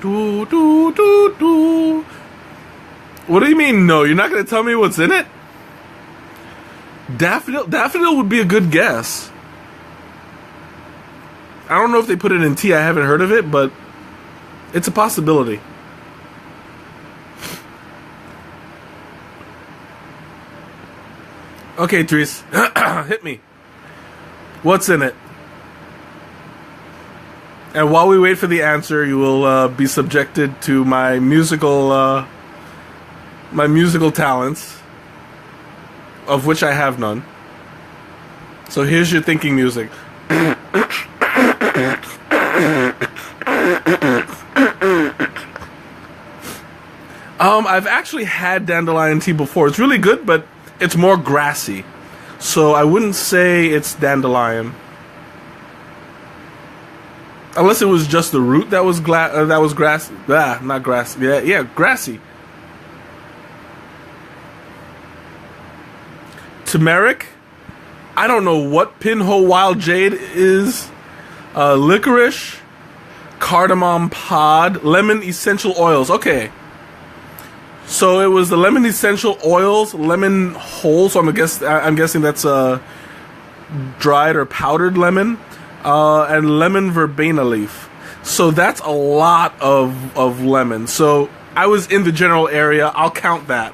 A: do, do, do, do. What do you mean, no? You're not going to tell me what's in it? Daffodil would be a good guess. I don't know if they put it in tea. I haven't heard of it, but it's a possibility. Okay, Therese, hit me. What's in it? And while we wait for the answer, you will be subjected to my musical talents, of which I have none. So here's your thinking music. I've actually had dandelion tea before. It's really good, but it's more grassy. So I wouldn't say it's dandelion. Unless it was just the root that was grass. Not grass. Yeah, grassy. Turmeric. I don't know what pinhole wild jade is. Licorice, cardamom pod, lemon essential oils. Okay. So it was the lemon essential oils, lemon whole. So I'm guessing that's dried or powdered lemon, and lemon verbena leaf. So that's a lot of lemon. So I was in the general area. I'll count that.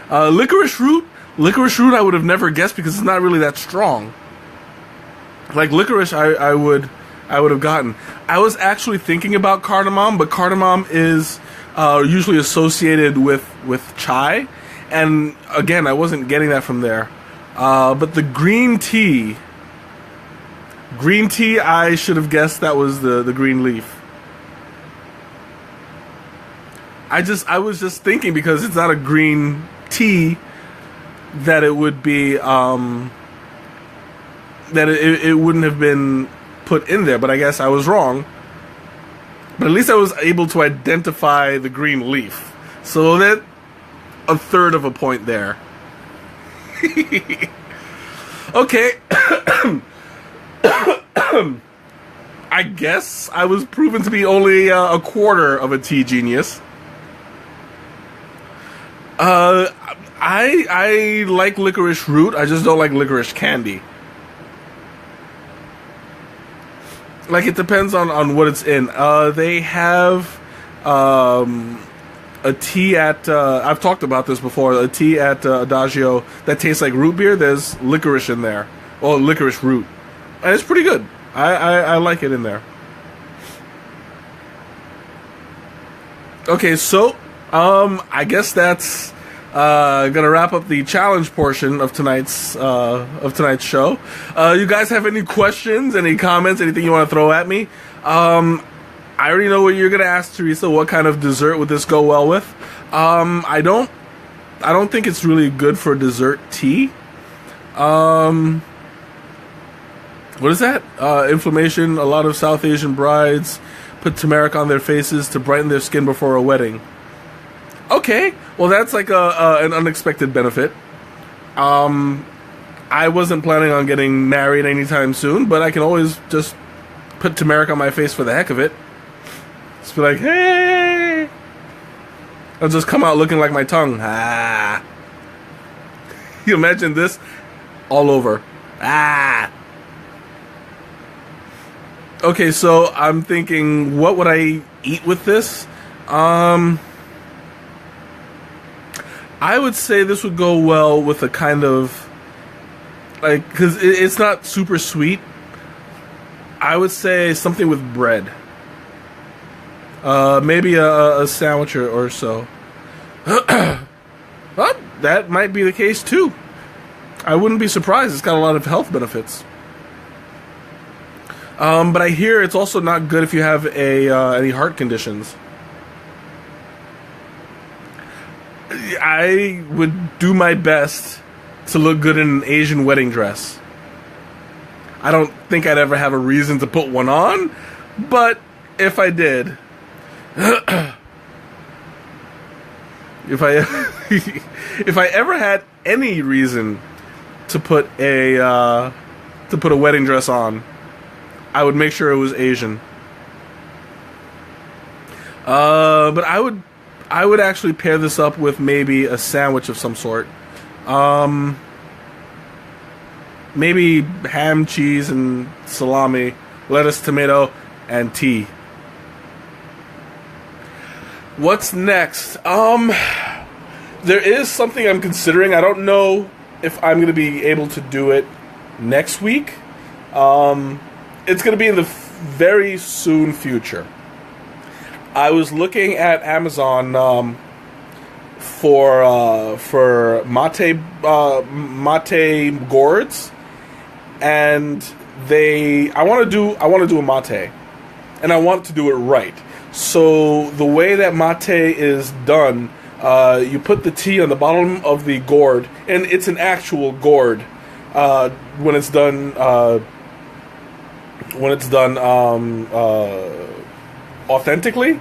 A: Licorice root. Licorice root I would have never guessed because it's not really that strong. Like licorice I would have gotten. I was actually thinking about cardamom, but cardamom is usually associated with chai, and again I wasn't getting that from there. But the green tea I should have guessed that was the green leaf. I was just thinking because it's not a green tea that it would be that it wouldn't have been put in there, but I guess I was wrong. But at least I was able to identify the green leaf. So that a third of a point there. Okay. I guess I was proven to be only a quarter of a tea genius. I like licorice root. I just don't like licorice candy. Like, it depends on what it's in. They have a tea at... I've talked about this before. A tea at Adagio that tastes like root beer. There's licorice in there. Well, licorice root. And it's pretty good. I like it in there. Okay, so... I guess that's... gonna wrap up the challenge portion of tonight's show. You guys have any questions, any comments, anything you want to throw at me? I already know what you're gonna ask, Teresa. What kind of dessert would this go well with? I don't think it's really good for dessert tea. What is that? Inflammation. A lot of South Asian brides put turmeric on their faces to brighten their skin before a wedding. Okay, well that's like an unexpected benefit. I wasn't planning on getting married anytime soon, but I can always just put turmeric on my face for the heck of it. Just be like, hey! I'll just come out looking like my tongue. Ah! You imagine this? All over. Ah! Okay, so I'm thinking, what would I eat with this? I would say this would go well with a kind of, like, because it's not super sweet. I would say something with bread. Maybe a sandwich or so. Well, that might be the case too. I wouldn't be surprised. It's got a lot of health benefits. But I hear it's also not good if you have any heart conditions. I would do my best to look good in an Asian wedding dress. I don't think I'd ever have a reason to put one on, but if I did, if I ever had any reason to put a wedding dress on, I would make sure it was Asian. But I would actually pair this up with maybe a sandwich of some sort. Maybe ham, cheese, and salami, lettuce, tomato, and tea. What's next? There is something I'm considering. I don't know if I'm going to be able to do it next week. It's going to be in the very soon future. I was looking at Amazon for mate gourds, and I want to do a mate, and I want to do it right. So the way that mate is done, you put the tea on the bottom of the gourd, and it's an actual gourd when it's done. Authentically,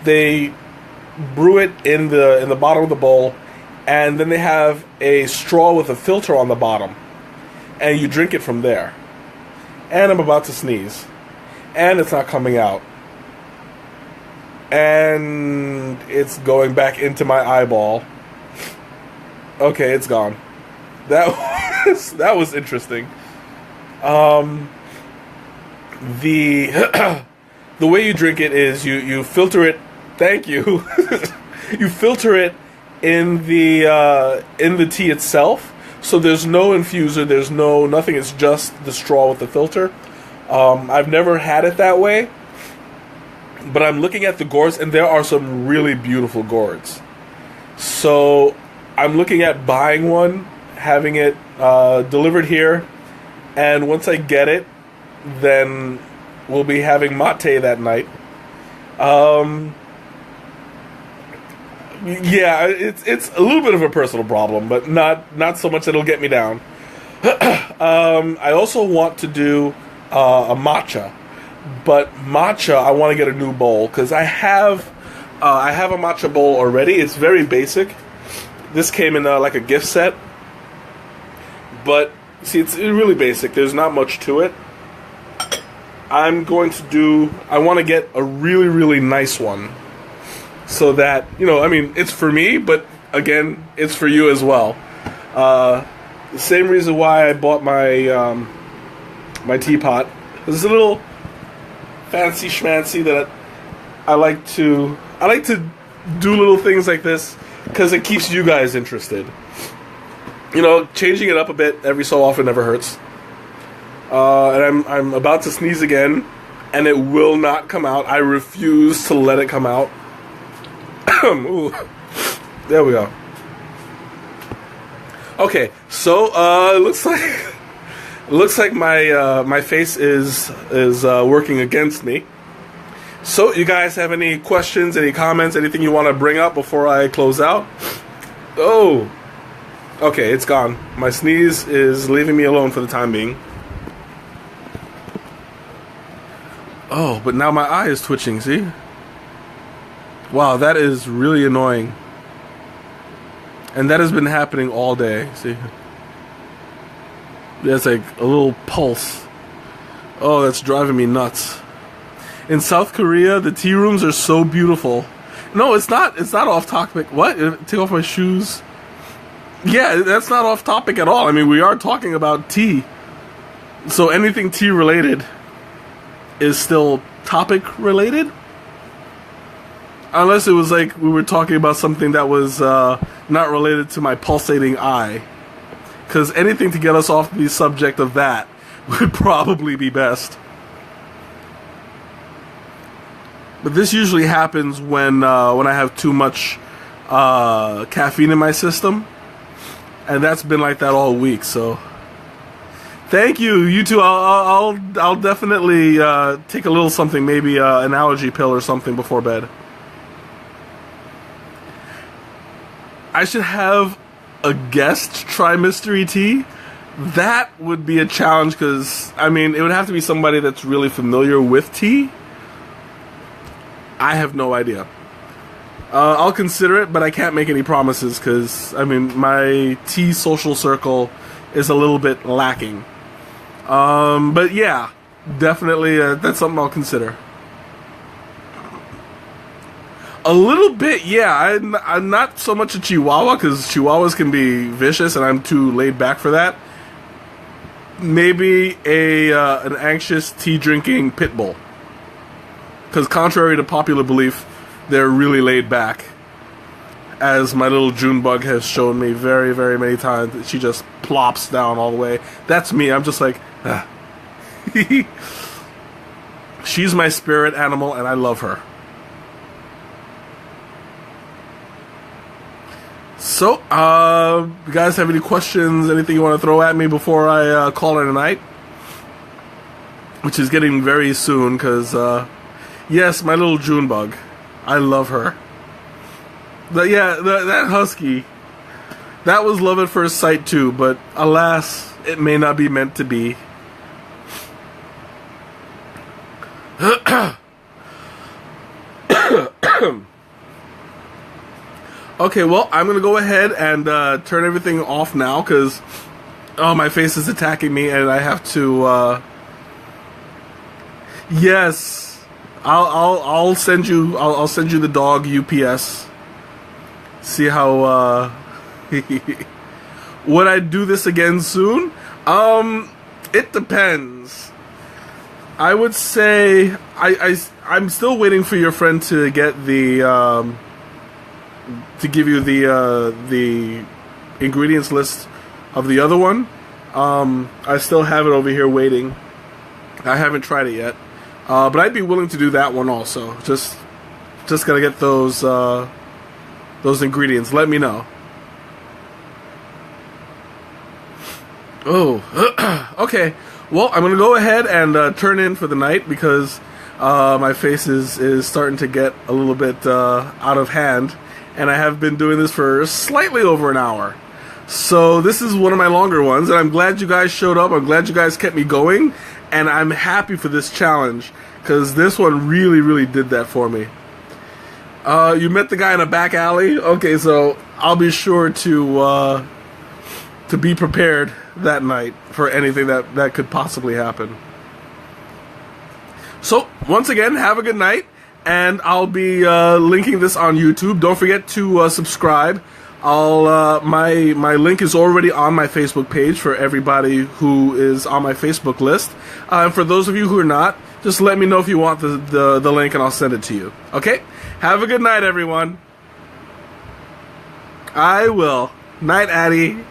A: they brew it in the bottom of the bowl, and then they have a straw with a filter on the bottom, and you drink it from there. And I'm about to sneeze, and it's not coming out, and it's going back into my eyeball. Okay, it's gone. That was interesting. The way you drink it is you filter it. Thank you. You filter it in the tea itself. So there's no infuser. There's nothing. It's just the straw with the filter. I've never had it that way, but I'm looking at the gourds, and there are some really beautiful gourds. So I'm looking at buying one, having it delivered here, and once I get it, then we'll be having mate that night. Yeah, it's a little bit of a personal problem, but not so much that it'll get me down. I also want to do a matcha, but matcha I want to get a new bowl because I have a matcha bowl already. It's very basic. This came in like a gift set, but see, it's really basic. There's not much to it. I want to get a really, really nice one so that, it's for me, but again, it's for you as well. The same reason why I bought my my teapot. It's a little fancy schmancy that I like to do little things like this because it keeps you guys interested. Changing it up a bit every so often never hurts. And I'm about to sneeze again, and it will not come out. I refuse to let it come out. Ooh. There we go. Okay, so it looks like my face is working against me. So, you guys have any questions, any comments, anything you want to bring up before I close out? Oh, okay, it's gone. My sneeze is leaving me alone for the time being. Oh, but now my eye is twitching, see? Wow, that is really annoying. And that has been happening all day, see? There's like a little pulse. Oh, that's driving me nuts. In South Korea, the tea rooms are so beautiful. No, it's not off topic. What? Take off my shoes? Yeah, that's not off topic at all. I mean, we are talking about tea. So anything tea related is still topic related, unless it was like we were talking about something that was not related to my pulsating eye, because anything to get us off the subject of that would probably be best. But this usually happens when I have too much caffeine in my system, and that's been like that all week. So thank you, you two. I'll definitely take a little something, maybe an allergy pill or something before bed. I should have a guest try mystery tea. That would be a challenge because, it would have to be somebody that's really familiar with tea. I have no idea. I'll consider it, but I can't make any promises because, my tea social circle is a little bit lacking. But yeah, definitely that's something I'll consider. A little bit, yeah. I'm not so much a Chihuahua, because Chihuahuas can be vicious, and I'm too laid back for that. Maybe an anxious, tea-drinking pit bull. Because contrary to popular belief, they're really laid back. As my little June bug has shown me very, very many times, she just plops down all the way. That's me. I'm just like, ah. She's my spirit animal, and I love her. So, you guys have any questions, anything you want to throw at me before I call it a night? Which is getting very soon, because, yes, my little June bug. I love her. That husky, that was love at first sight too, but alas, it may not be meant to be. Okay, well, I'm gonna go ahead and turn everything off now, because my face is attacking me, and I have to. Yes, I'll send you. I'll send you the dog UPS. See how. Would I do this again soon? It depends. I would say I'm still waiting for your friend to get the to give you the ingredients list of the other one. I still have it over here waiting. I haven't tried it yet, but I'd be willing to do that one also. Just gotta get those ingredients. Let me know. Oh, okay. Well, I'm gonna go ahead and turn in for the night, because my face is starting to get a little bit out of hand, and I have been doing this for slightly over an hour. So this is one of my longer ones, and I'm glad you guys showed up. I'm glad you guys kept me going, and I'm happy for this challenge, because this one really, really did that for me. You met the guy in a back alley? Okay, so I'll be sure to be prepared that night for anything that could possibly happen. So, once again, have a good night, and I'll be linking this on YouTube. Don't forget to subscribe. My link is already on my Facebook page for everybody who is on my Facebook list. And for those of you who are not, just let me know if you want the link, and I'll send it to you. Okay? Have a good night, everyone. I will. Night, Addie.